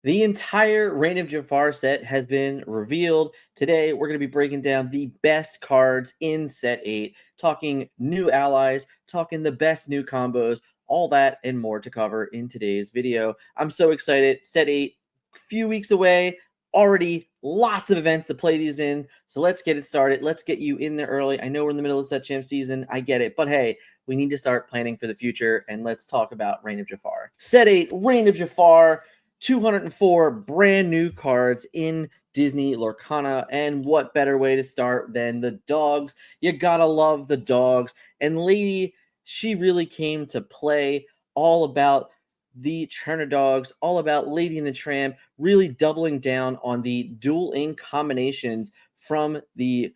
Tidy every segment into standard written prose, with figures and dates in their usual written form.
The entire Reign of Jafar set has been revealed. Today, we're going to be breaking down the best cards in set 8, talking new allies, talking the best new combos, all that and more to cover in today's video. I'm so excited. Set 8, few weeks away, already lots of events to play these in. So let's get it started. Let's get you in there early. I know we're in the middle of set champ season. I get it. But hey, we need to start planning for the future, and let's talk about Reign of Jafar. Set 8, Reign of Jafar. 204 brand new cards in Disney Lorcana, and what better way to start than the dogs? You gotta love the dogs. And Lady, she really came to play, all about the Churner dogs, all about Lady and the Tramp, really doubling down on the dual ink combinations from the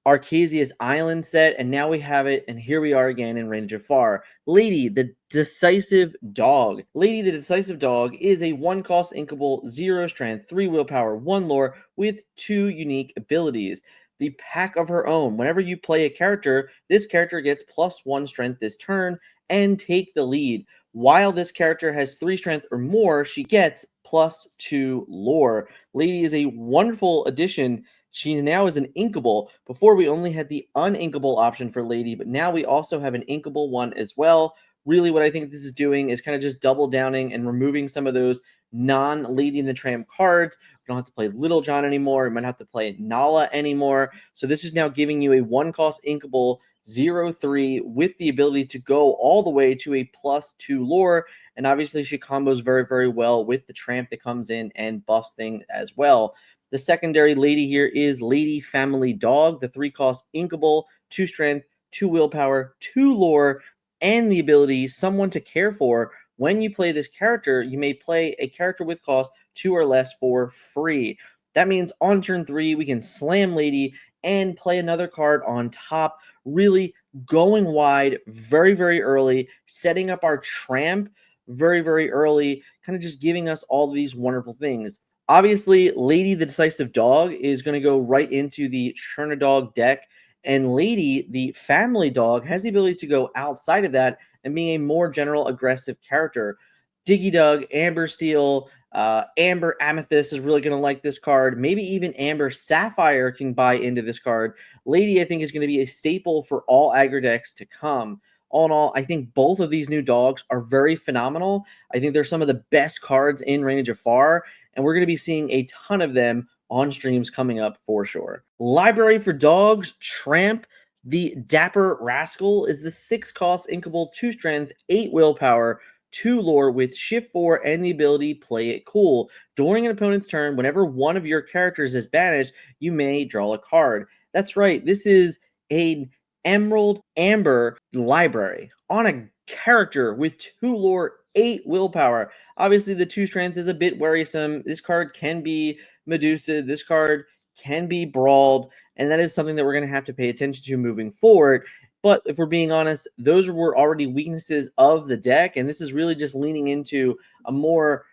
Arcasia's Island set, and now we have it, and here we are again in Reign of Jafar. Lady, the Decisive Dog. Lady, the Decisive Dog is a 1-cost inkable, 0 strength, 3 willpower, 1 lore with 2 unique abilities. The Pack of Her Own. Whenever you play a character, this character gets +1 strength this turn and take the lead. While this character has 3 strength or more, she gets +2 lore. Lady is a wonderful addition. She now is an inkable. Before, we only had the uninkable option for Lady, but now we also have an inkable one as well. Really, what I think this is doing is kind of just double downing and removing some of those non-Lady and the Tramp cards. We don't have to play Little John anymore. We might have to play Nala anymore. So this is now giving you a 1-cost inkable 0/3 with the ability to go all the way to a +2 lore. And obviously, she combos very, very well with the Tramp that comes in and buffs things as well. The secondary Lady here is Lady Family Dog, the 3-cost inkable, 2 strength, 2 willpower, 2 lore, and the ability Someone to Care For. When you play this character, you may play a character with cost 2 or less for free. That means on turn 3, we can slam Lady and play another card on top, really going wide very, very early, setting up our Tramp very, very early, kind of just giving us all these wonderful things. Obviously, Lady the Decisive Dog is going to go right into the Churna Dog deck, and Lady the Family Dog has the ability to go outside of that and being a more general aggressive character. Diggy Dug, Amber Steel, Amber Amethyst is really going to like this card. Maybe even Amber Sapphire can buy into this card. Lady, I think, is going to be a staple for all aggro decks to come. All in all, I think both of these new dogs are very phenomenal. I think they're some of the best cards in Reign of Jafar, and we're going to be seeing a ton of them on streams coming up for sure. Library for Dogs, Tramp. The Dapper Rascal is the 6-cost inkable, 2 strength, 8 willpower, 2 lore with shift 4 and the ability Play It Cool. During an opponent's turn, whenever one of your characters is banished, you may draw a card. That's right, this is an Emerald Amber library on a character with 2 lore, 8 willpower. Obviously, the 2 strength is a bit worrisome. This card can be Medusa. This card can be brawled, and that is something that we're going to have to pay attention to moving forward. But if we're being honest, those were already weaknesses of the deck, and this is really just leaning into a more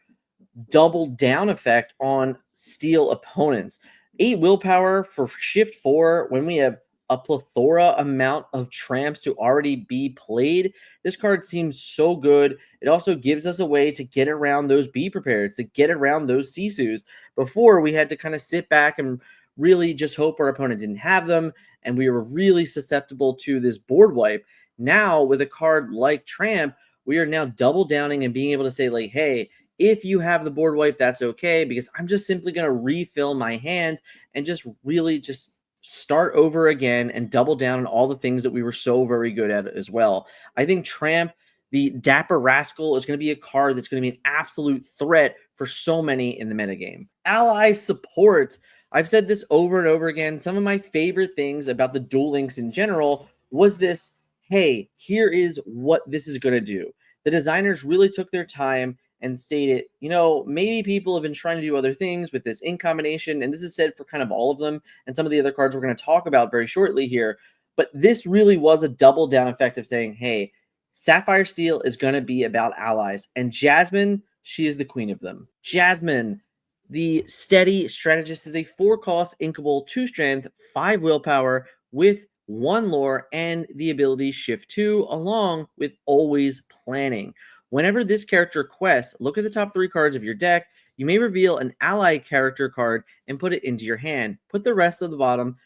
double down effect on steel opponents. 8 willpower for shift 4 when we have a plethora amount of tramps to already be played. This card seems so good. It also gives us a way to get around those Be Prepared, to get around those Sisus. Before, we had to kind of sit back and really just hope our opponent didn't have them, and we were really susceptible to this board wipe. Now, with a card like Tramp, we are now double downing and being able to say, like, hey, if you have the board wipe, that's okay, because I'm just simply going to refill my hand and just really just start over again and double down on all the things that we were so very good at as well. I think Tramp, the Dapper Rascal, is going to be a card that's going to be an absolute threat for so many in the metagame. Ally support. I've said this over and over again. Some of my favorite things about the Duel Links in general was this, hey, here is what this is going to do. The designers really took their time and stated, you know, maybe people have been trying to do other things with this ink combination, and this is said for kind of all of them, and some of the other cards we're going to talk about very shortly here, but this really was a double down effect of saying, hey, Sapphire Steel is going to be about allies, and Jasmine, she is the queen of them. Jasmine, the steady strategist, is a 4-cost inkable, 2 strength, 5 willpower with 1 lore and the ability Shift 2, along with Always Planning. Whenever this character quests, look at the top 3 cards of your deck. you may reveal an ally character card and put it into your hand. Put the rest of the bottom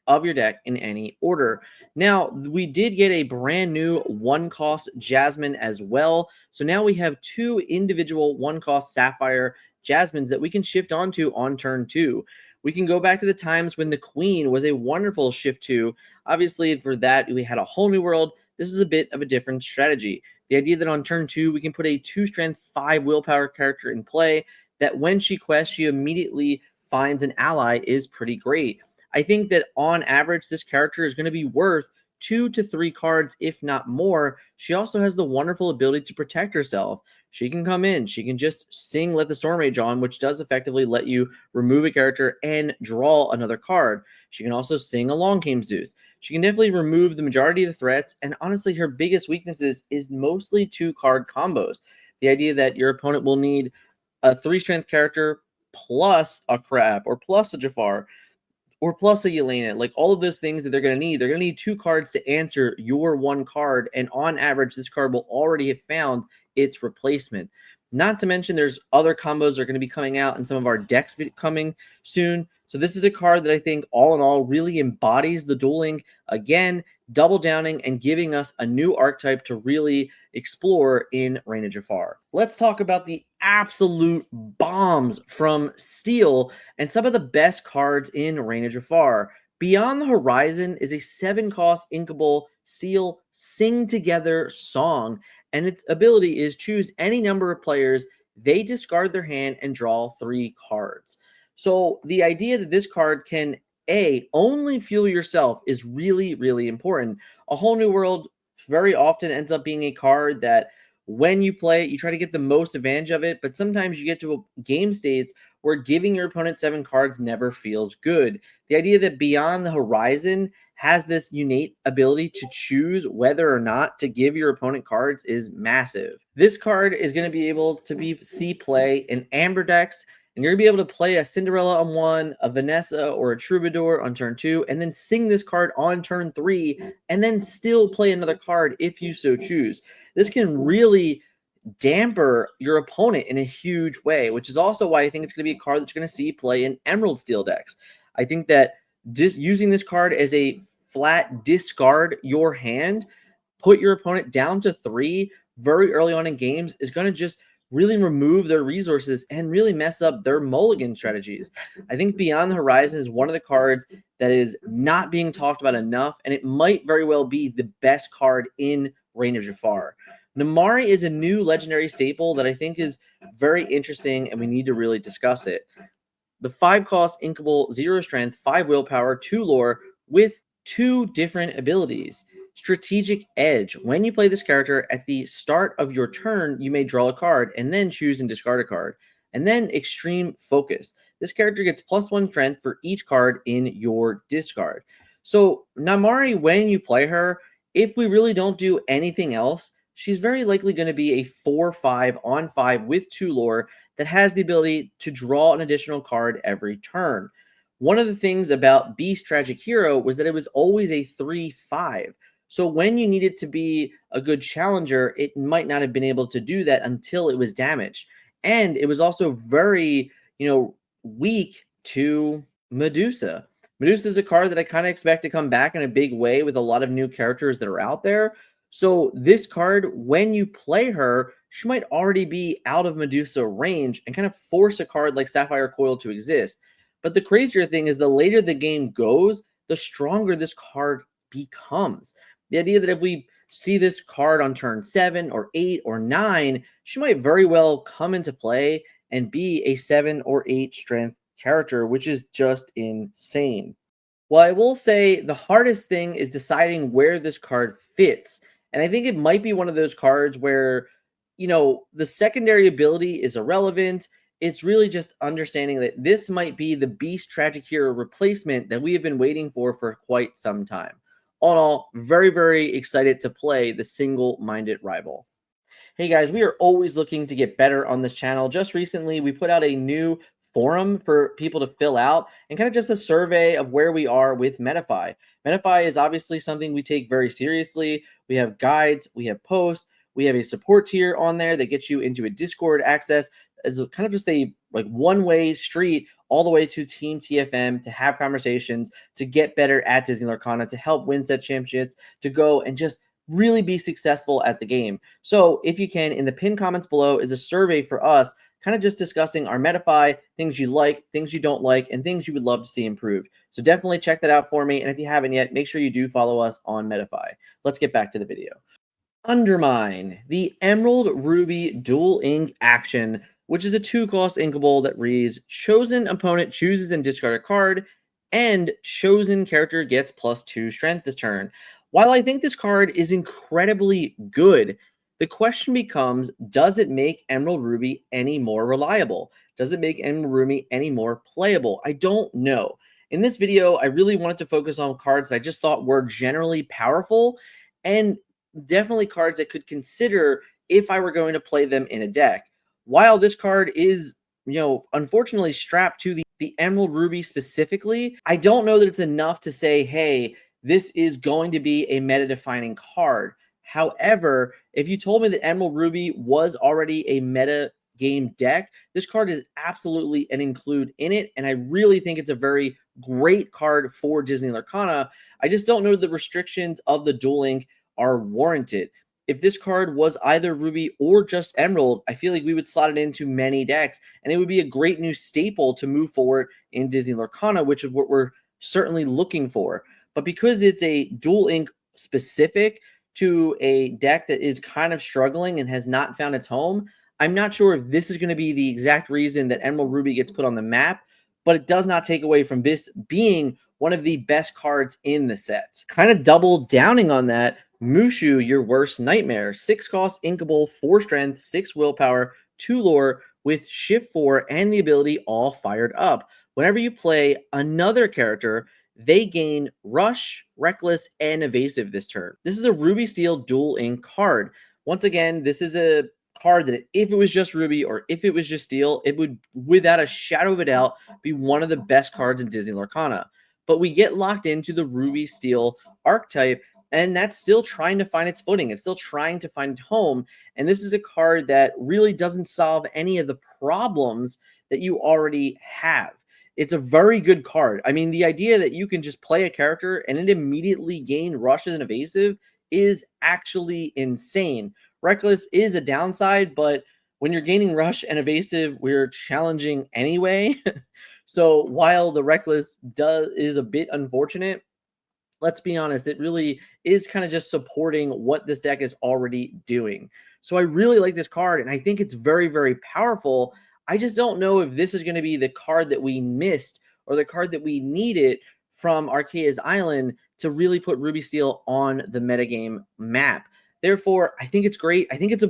of your deck in any order. Now, we did get a brand new one cost Jasmine as well. So now we have two individual one cost Sapphire Jasmines that we can shift onto on turn 2. We can go back to the times when the Queen was a wonderful shift to. Obviously, for that, we had a whole new world. This is a bit of a different strategy. The idea that on turn 2, we can put a 2 strength, 5 willpower character in play, that when she quests, she immediately finds an ally is pretty great. I think that on average, this character is going to be worth 2 to 3 cards, if not more. She also has the wonderful ability to protect herself. She can come in, she can just sing Let the Storm Rage on, which does effectively let you remove a character and draw another card. She can also sing Along Came Zeus. She can definitely remove the majority of the threats, and honestly, her biggest weaknesses is mostly 2-card combos. The idea that your opponent will need a 3-strength character plus a Crab or plus a Jafar or plus a Yelena, like all of those things that they're going to need 2 cards to answer your 1 card, and on average, this card will already have found its replacement. Not to mention, there's other combos that are going to be coming out in some of our decks coming soon. So this is a card that I think, all in all, really embodies the dueling. Again, double downing and giving us a new archetype to really explore in Reign of Jafar. Let's talk about the absolute bombs from Steel and some of the best cards in Reign of Jafar. Beyond the Horizon is a 7-cost inkable Steel Sing Together song, and its ability is choose any number of players, they discard their hand and draw 3 cards. So the idea that this card can only fuel yourself is really, really important. A Whole New World very often ends up being a card that when you play it, you try to get the most advantage of it, but sometimes you get to game states where giving your opponent 7 cards never feels good. The idea that Beyond the Horizon has this innate ability to choose whether or not to give your opponent cards is massive. This card is going to be able to see play in Amber decks, and you're going to be able to play a Cinderella on 1, a Vanessa or a Troubadour on turn 2, and then sing this card on turn 3, and then still play another card if you so choose. This can really damper your opponent in a huge way, which is also why I think it's going to be a card that you're going to see play in Emerald Steel decks. I think that using this card as a flat discard your hand, put your opponent down to 3 very early on in games is going to just really remove their resources and really mess up their mulligan strategies. I think Beyond the Horizon is one of the cards that is not being talked about enough, and it might very well be the best card in Reign of Jafar. Namari is a new legendary staple that I think is very interesting, and we need to really discuss it. The 5-cost inkable 0 strength, 5 willpower, 2 lore with 2 different abilities. Strategic Edge. When you play this character at the start of your turn, you may draw a card and then choose and discard a card. And then Extreme Focus. This character gets +1 strength for each card in your discard. So Namari, when you play her, if we really don't do anything else, she's very likely going to be a 4/5 on 5 with 2 lore that has the ability to draw an additional card every turn. One of the things about Beast Tragic Hero was that it was always a 3/5. So when you needed to be a good challenger, it might not have been able to do that until it was damaged. And it was also very, weak to Medusa. Medusa is a card that I kind of expect to come back in a big way with a lot of new characters that are out there. So this card, when you play her, she might already be out of Medusa range and kind of force a card like Sapphire Coil to exist. But the crazier thing is the later the game goes, the stronger this card becomes. The idea that if we see this card on turn 7 or 8 or 9, she might very well come into play and be a 7 or 8 strength character, which is just insane. Well, I will say the hardest thing is deciding where this card fits. And I think it might be one of those cards where, the secondary ability is irrelevant. It's really just understanding that this might be the Beast Tragic Hero replacement that we have been waiting for quite some time. All in all, very, very excited to play the single-minded rival. Hey guys, we are always looking to get better on this channel. Just recently, we put out a new forum for people to fill out and kind of just a survey of where we are with Metify. Metify is obviously something we take very seriously. We have guides, we have posts, we have a support tier on there that gets you into a Discord access as kind of just a like one-way street all the way to Team TFM to have conversations, to get better at Disney Lorcana, to help win set championships, to go and just really be successful at the game. So if you can, in the pinned comments below is a survey for us, kind of just discussing our Metify, things you like, things you don't like, and things you would love to see improved. So definitely check that out for me. And if you haven't yet, make sure you do follow us on Metify. Let's get back to the video. Undermine, the Emerald Ruby Dual Ink action, which is a 2-cost inkable that reads, chosen opponent chooses and discard a card, and chosen character gets +2 strength this turn. While I think this card is incredibly good, the question becomes, does it make Emerald Ruby any more reliable? Does it make Emerald Ruby any more playable? I don't know. In this video, I really wanted to focus on cards that I just thought were generally powerful, and definitely cards I could consider if I were going to play them in a deck. While this card is, unfortunately strapped to the Emerald Ruby specifically, I don't know that it's enough to say, hey, this is going to be a meta-defining card. However, if you told me that Emerald Ruby was already a meta game deck, this card is absolutely an include in it, and I really think it's a very great card for Disney Lorcana. I just don't know the restrictions of the Duel Link are warranted. If this card was either Ruby or just Emerald, I feel like we would slot it into many decks, and it would be a great new staple to move forward in Disney Lorcana, which is what we're certainly looking for. But because it's a Duel Ink specific to a deck that is kind of struggling and has not found its home, I'm not sure if this is going to be the exact reason that Emerald Ruby gets put on the map, but it does not take away from this being one of the best cards in the set. Kind of double downing on that, Mushu, your worst nightmare. 6-cost inkable, 4 strength, 6 willpower, 2 lore with shift 4 and the ability all fired up. Whenever you play another character, they gain rush, reckless, and evasive this turn. This is a Ruby Steel Dual Ink card. Once again, this is a card that if it was just Ruby or if it was just Steel, it would, without a shadow of a doubt, be one of the best cards in Disney Lorcana. But we get locked into the Ruby Steel archetype, and that's still trying to find its footing. It's still trying to find home, and this is a card that really doesn't solve any of the problems that you already have. It's a very good card. I mean, the idea that you can just play a character and it immediately gain rushes and evasive is actually insane. Reckless is a downside, but when you're gaining rush and evasive, we're challenging anyway. So while the reckless is a bit unfortunate, let's be honest, it really is kind of just supporting what this deck is already doing. So I really like this card, and I think it's very, very powerful. I just don't know if this is going to be the card that we missed or the card that we needed from Archaea's Island to really put Ruby Steel on the metagame map. Therefore, I think it's great. I think it's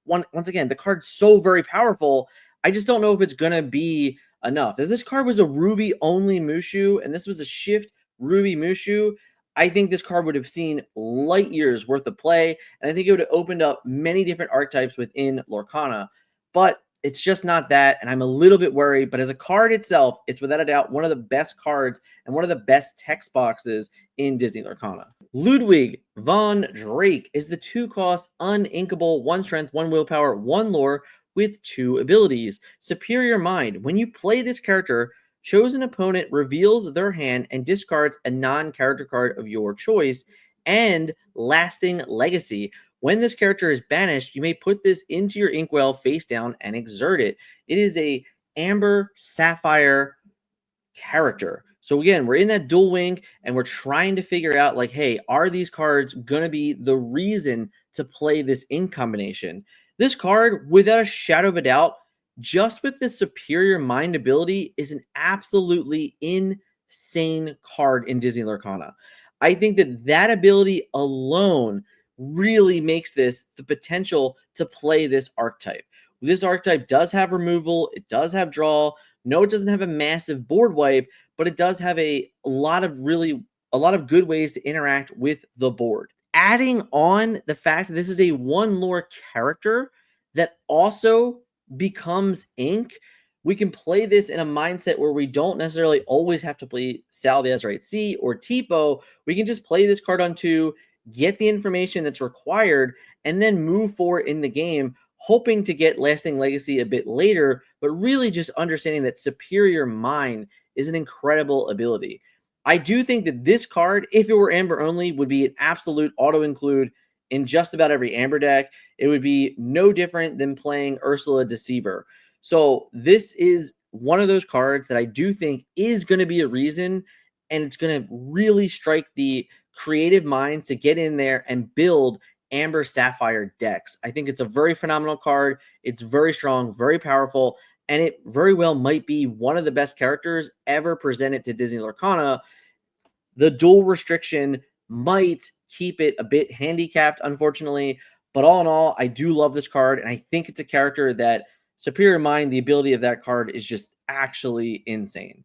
once again, the card's so very powerful. I just don't know if it's going to be enough. If this card was a Ruby only Mushu and this was a shift Ruby Mushu, I think this card would have seen light years worth of play, and I think it would have opened up many different archetypes within Lorcana. But it's just not that, and I'm a little bit worried. But as a card itself, it's without a doubt one of the best cards and one of the best text boxes in Disney Lorcana. Ludwig Von Drake is the 2-cost uninkable, 1 strength, 1 willpower, 1 lore with 2 abilities. Superior Mind. When you play this character, chosen opponent reveals their hand and discards a non-character card of your choice. And Lasting Legacy. When this character is banished, you may put this into your inkwell face down and exert it. It is a Amber Sapphire character. So again, we're in that dual wing and we're trying to figure out like, hey, are these cards going to be the reason to play this in combination? This card, without a shadow of a doubt, just with the Superior Mind ability, is an absolutely insane card in Disney Lorcana. I think that ability alone really makes this the potential to play this archetype. This archetype does have removal, it does have draw. No, it doesn't have a massive board wipe, but it does have a lot of good ways to interact with the board. Adding on the fact that this is a 1 lore character that also becomes ink, we can play this in a mindset where we don't necessarily always have to play Sal the Azerite C or Tipo. We can just play this card on 2, get the information that's required, and then move forward in the game, hoping to get Lasting Legacy a bit later, but really just understanding that Superior Mind is an incredible ability. I do think that this card, if it were Amber only, would be an absolute auto include in just about every Amber deck. It would be no different than playing Ursula Deceiver. So this is one of those cards that I do think is going to be a reason, and it's going to really strike the creative minds to get in there and build Amber Sapphire decks. I think it's a very phenomenal card. It's very strong, very powerful, and it very well might be one of the best characters ever presented to Disney Lorcana. The dual restriction might keep it a bit handicapped, unfortunately. But all in all, I do love this card, and I think it's a character that Superior Mind, the ability of that card is just actually insane.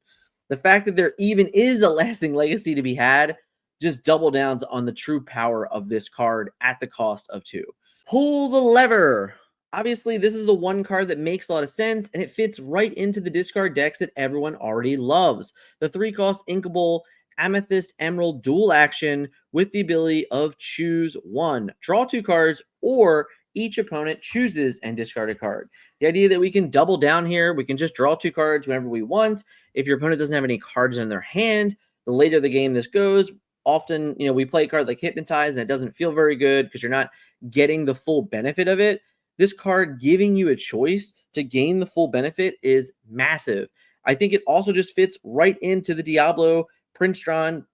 The fact that there even is a Lasting Legacy to be had just double downs on the true power of this card at the cost of 2. Pull the lever. Obviously, this is the one card that makes a lot of sense, and it fits right into the discard decks that everyone already loves. The 3-cost inkable Amethyst Emerald dual action with the ability of choose one. Draw 2 cards, or each opponent chooses and discard a card. The idea that we can double down here, we can just draw 2 cards whenever we want. If your opponent doesn't have any cards in their hand, the later the game this goes, often, we play a card like Hypnotize, and it doesn't feel very good because you're not getting the full benefit of it. This card giving you a choice to gain the full benefit is massive. I think it also just fits right into the Diablo Prince John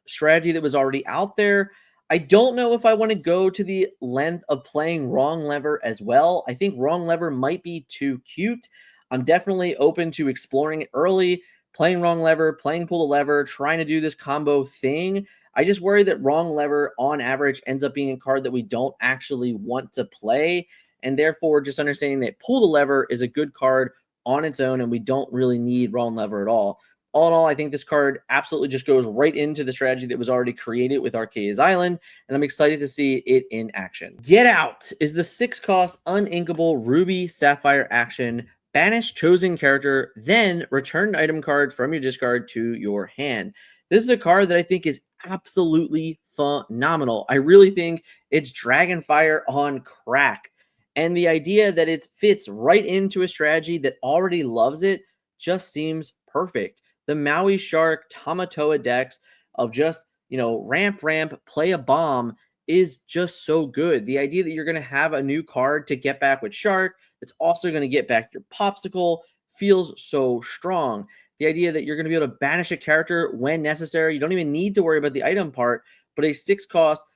strategy that was already out there. I don't know if I want to go to the length of playing Wrong Lever as well. I think Wrong Lever might be too cute. I'm definitely open to exploring it early, playing Wrong Lever, playing Pull the Lever, trying to do this combo thing. I just worry that Wrong Lever, on average, ends up being a card that we don't actually want to play, and therefore just understanding that Pull the Lever is a good card on its own, and we don't really need Wrong Lever at all. All in all, I think this card absolutely just goes right into the strategy that was already created with Arcadia's Island, and I'm excited to see it in action. Get Out is the 6-cost uninkable Ruby Sapphire action. Banish chosen character, then return an item card from your discard to your hand. This is a card that I think is absolutely phenomenal. I really think it's Dragonfire on crack. And the idea that it fits right into a strategy that already loves it just seems perfect. The Maui Shark Tamatoa decks of just, ramp, play a bomb is just so good. The idea that you're going to have a new card to get back with Shark that's also going to get back your Popsicle feels so strong. The idea that you're going to be able to banish a character when necessary. You don't even need to worry about the item part, but a 6-cost,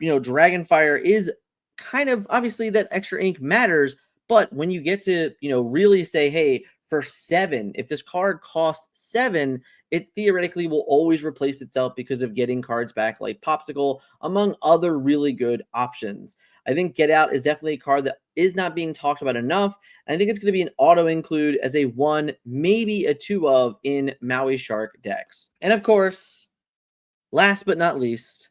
Dragonfire is kind of, obviously that extra ink matters, but when you get to, really say, hey, for 7, if this card costs 7, it theoretically will always replace itself because of getting cards back like Popsicle, among other really good options. I think Get Out is definitely a card that is not being talked about enough, and I think it's going to be an auto include as a 1, maybe a 2 of in Maui Shark decks. And of course, last but not least,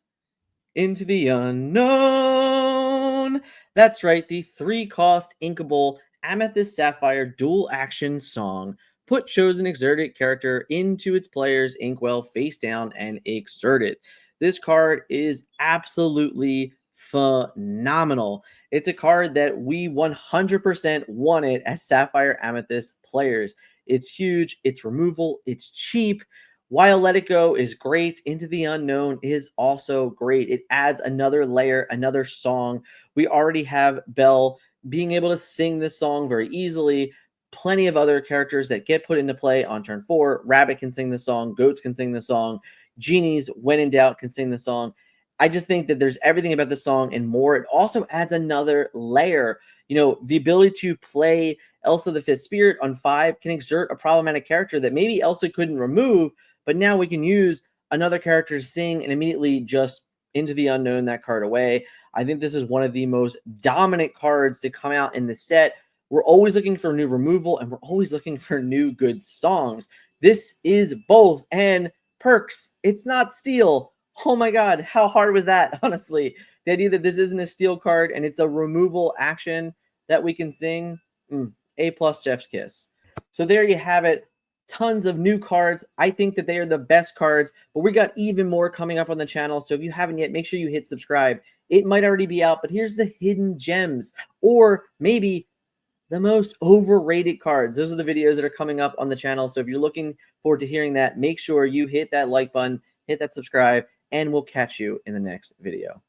Into the Unknown. That's right, the 3-cost inkable Amethyst Sapphire dual action song. Put chosen exerted character into its player's inkwell face down and exert it. This card is absolutely phenomenal. It's a card that we 100% wanted as Sapphire Amethyst players. It's huge, it's removal, it's cheap. While Let It Go is great, Into the Unknown is also great. It adds another layer, another song. We already have Belle being able to sing this song very easily. Plenty of other characters that get put into play on turn 4. Rabbit can sing the song. Goats can sing the song. Genies, when in doubt, can sing the song. I just think that there's everything about the song and more. It also adds another layer. The ability to play Elsa the Fifth Spirit on 5 can exert a problematic character that maybe Elsa couldn't remove, but now we can use another character to sing and immediately just Into the Unknown that card away. I think this is one of the most dominant cards to come out in the set. We're always looking for new removal, and we're always looking for new good songs. This is both, and perks. It's not steel. Oh my god, how hard was that, honestly? The idea that this isn't a steel card and it's a removal action that we can sing, A+ Chef's kiss. So there you have it. Tons of new cards. I think that they are the best cards, but we got even more coming up on the channel. So if you haven't yet, make sure you hit subscribe It might already be out, but here's the hidden gems, or maybe the most overrated cards. Those are the videos that are coming up on the channel. So if you're looking forward to hearing that, make sure you hit that like button, hit that subscribe, and we'll catch you in the next video.